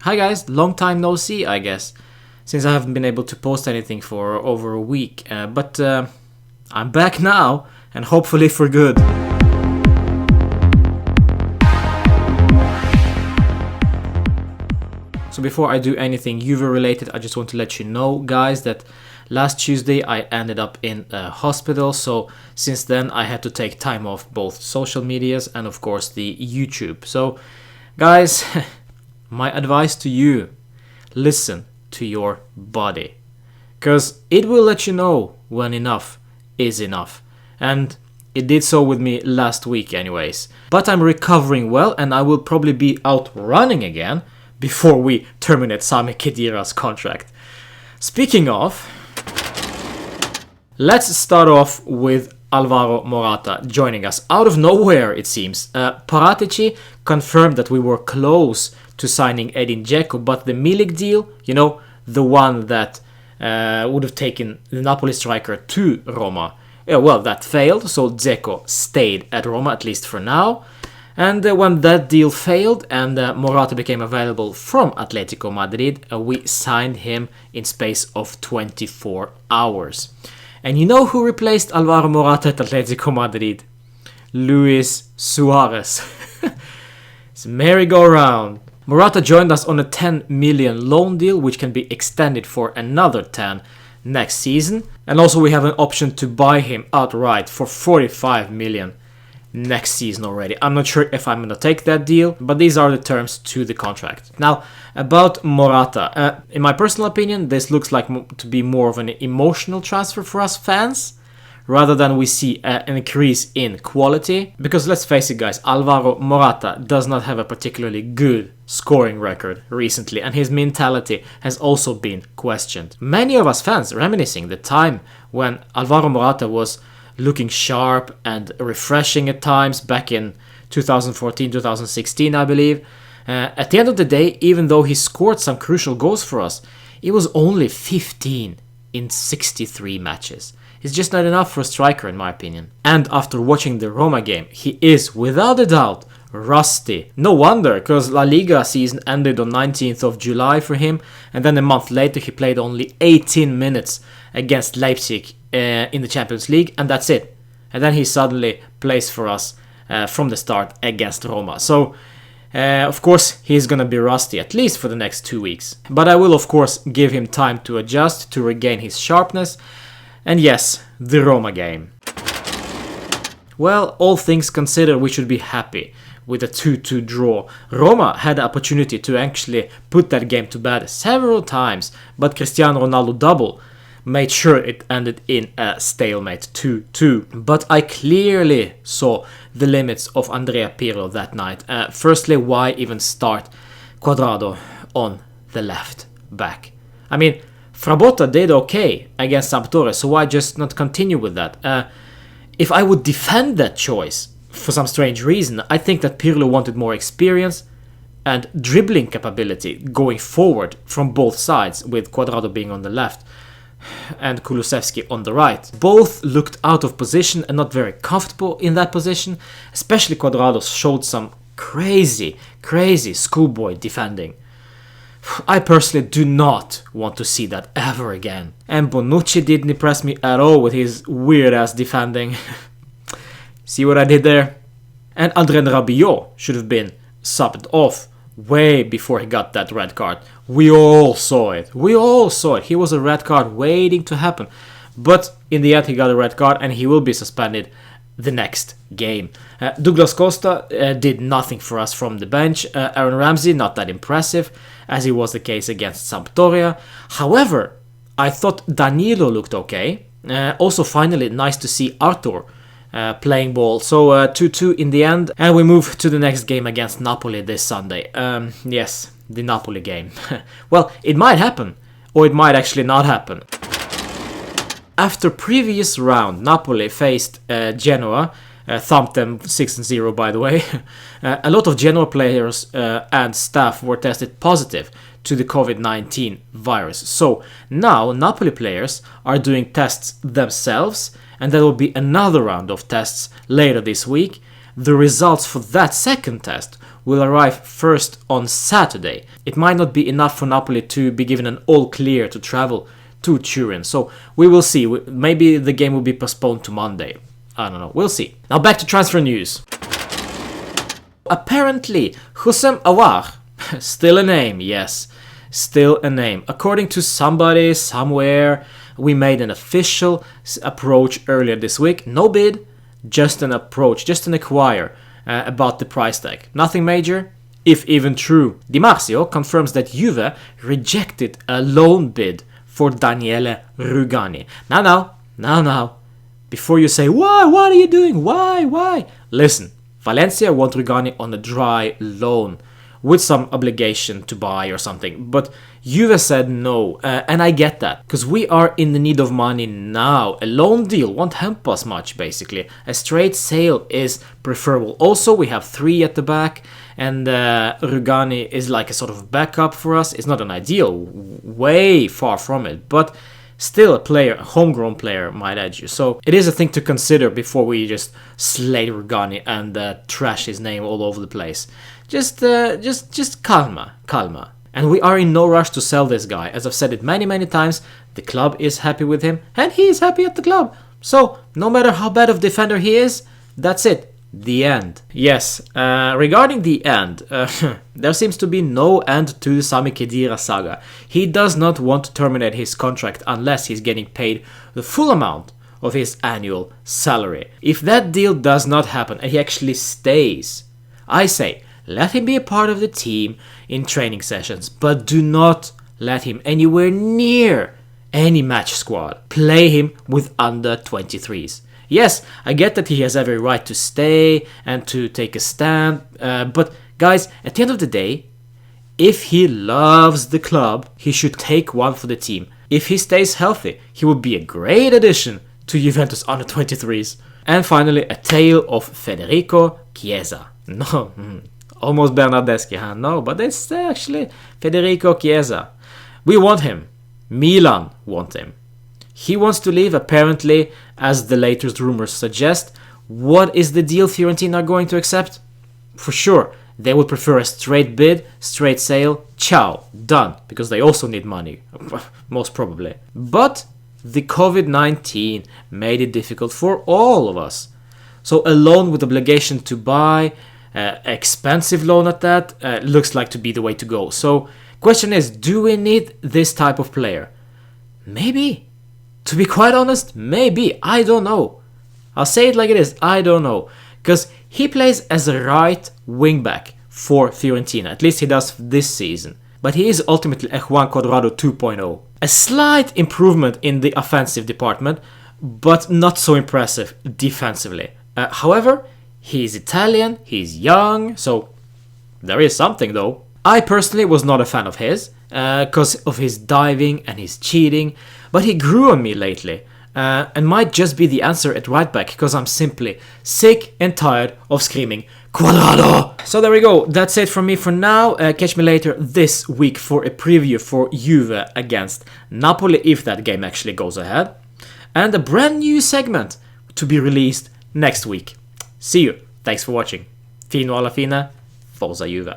Hi guys, long time no see, I guess, since I haven't been able to post anything for over a week, but I'm back now, and hopefully for good. So before I do anything Juve related, I just want to let you know, guys, that last Tuesday I ended up in a hospital, so since then I had to take time off both social medias and of course the YouTube. So guys, my advice to you, listen to your body, because it will let you know when enough is enough, and it did so with me last week anyways. But I'm recovering well, and I will probably be out running again before we terminate Sami Khedira's contract. Speaking of, let's start off with Alvaro Morata joining us out of nowhere, it seems. Paratici confirmed that we were close to signing Edin Dzeko, but the Milik deal, you know, the one that would have taken the Napoli striker to Roma, well, that failed, so Dzeko stayed at Roma, at least for now. And when that deal failed and Morata became available from Atletico Madrid, we signed him in space of 24 hours. And you know who replaced Alvaro Morata at Atletico Madrid? Luis Suarez. It's a merry-go-round. Morata joined us on a 10 million loan deal, which can be extended for another 10 next season. And also we have an option to buy him outright for 45 million next season already. I'm not sure if I'm going to take that deal, but these are the terms to the contract. Now, about Morata. In my personal opinion, this looks like to be more of an emotional transfer for us fans, rather than we see an increase in quality. Because let's face it, guys, Alvaro Morata does not have a particularly good scoring record recently, and his mentality has also been questioned. Many of us fans reminiscing the time when Alvaro Morata was looking sharp and refreshing at times back in 2014-2016, I believe. At the end of the day, even though he scored some crucial goals for us, it was only 15 in 63 matches. It's just not enough for a striker, in my opinion. And after watching the Roma game, he is, without a doubt, rusty. No wonder, because La Liga season ended on 19th of July for him, and then a month later he played only 18 minutes against Leipzig in the Champions League, and that's it. And then he suddenly plays for us from the start against Roma. So, of course, he's gonna be rusty, at least for the next 2 weeks. But I will, of course, give him time to adjust, to regain his sharpness. And yes, the Roma game. Well, all things considered, we should be happy with a 2-2 draw. Roma had the opportunity to actually put that game to bed several times, but Cristiano Ronaldo double made sure it ended in a stalemate 2-2. But I clearly saw the limits of Andrea Pirlo that night. Firstly, why even start Cuadrado on the left back? I mean, Frabotta did okay against Sampdoria, so why just not continue with that? If I would defend that choice for some strange reason, I think that Pirlo wanted more experience and dribbling capability going forward from both sides, with Cuadrado being on the left and Kulusevski on the right. Both looked out of position and not very comfortable in that position. Especially Cuadrado showed some crazy schoolboy defending. I personally do not want to see that ever again. And Bonucci didn't impress me at all with his weird ass defending. See what I did there? And Adrien Rabiot should have been subbed off way before he got that red card. We all saw it. He was a red card waiting to happen. But in the end he got a red card and he will be suspended the next game. Douglas Costa did nothing for us from the bench. Aaron Ramsey, not that impressive, as it was the case against Sampdoria. However, I thought Danilo looked okay. Also, finally, nice to see Arthur playing ball. So 2-2 in the end, and we move to the next game against Napoli this Sunday. Yes, the Napoli game. Well, it might happen, or it might actually not happen. After previous round, Napoli faced Genoa, thumped them 6-0 by the way. A lot of Genoa players and staff were tested positive to the COVID-19 virus. So now Napoli players are doing tests themselves, and there will be another round of tests later this week. The results for that second test will arrive first on Saturday. It might not be enough for Napoli to be given an all clear to travel to Turin. So we will see. Maybe the game will be postponed to Monday. I don't know. We'll see. Now back to transfer news. Apparently, Houssem Aouar, still a name, yes, still a name. According to somebody, somewhere, we made an official approach earlier this week. No bid, just an approach, just an inquire about the price tag. Nothing major, if even true. Di Marzio confirms that Juve rejected a loan bid for Daniele Rugani. Now, before you say, why, what are you doing, why? Listen, Valencia want Rugani on a dry loan with some obligation to buy or something, but Juve said no, and I get that, because we are in the need of money now. A loan deal won't help us much, basically. A straight sale is preferable. Also, we have 3 at the back, and Rugani is like a sort of backup for us. It's not an ideal, way far from it, but still a player, a homegrown player, might add you. So it is a thing to consider before we just slay Rugani and trash his name all over the place. Just calma. And we are in no rush to sell this guy. As I've said it many times, the club is happy with him and he is happy at the club. So no matter how bad of defender he is, that's it. The end. Yes, regarding the end, there seems to be no end to the Sami Khedira saga. He does not want to terminate his contract unless he's getting paid the full amount of his annual salary. If that deal does not happen and he actually stays, I say, let him be a part of the team in training sessions, but do not let him anywhere near any match squad. Play him with under 23s. Yes, I get that he has every right to stay and to take a stand, but guys, at the end of the day, if he loves the club, he should take one for the team. If he stays healthy, he would be a great addition to Juventus under 23s. And finally, a tale of Federico Chiesa. No, almost Bernardeschi, huh? No, but it's actually Federico Chiesa. We want him. Milan want him. He wants to leave, apparently, as the latest rumors suggest. What is the deal Fiorentina are going to accept? For sure, they would prefer a straight bid, straight sale, ciao, done, because they also need money, most probably. But the COVID-19 made it difficult for all of us. So a loan with obligation to buy, expensive loan at that, looks like to be the way to go. So question is, do we need this type of player? Maybe. To be quite honest, maybe. I don't know. I'll say it like it is. I don't know. Because he plays as a right wing-back for Fiorentina. At least he does this season. But he is ultimately a Juan Cuadrado 2.0. A slight improvement in the offensive department, but not so impressive defensively. However, he's Italian, he's young, so there is something though. I personally was not a fan of his, because of his diving and his cheating, but he grew on me lately, and might just be the answer at right back, because I'm simply sick and tired of screaming Cuadrado! So there we go, that's it from me for now. Catch me later this week for a preview for Juve against Napoli, if that game actually goes ahead, and a brand new segment to be released next week. See you, thanks for watching. Fino alla fine, Forza Juve.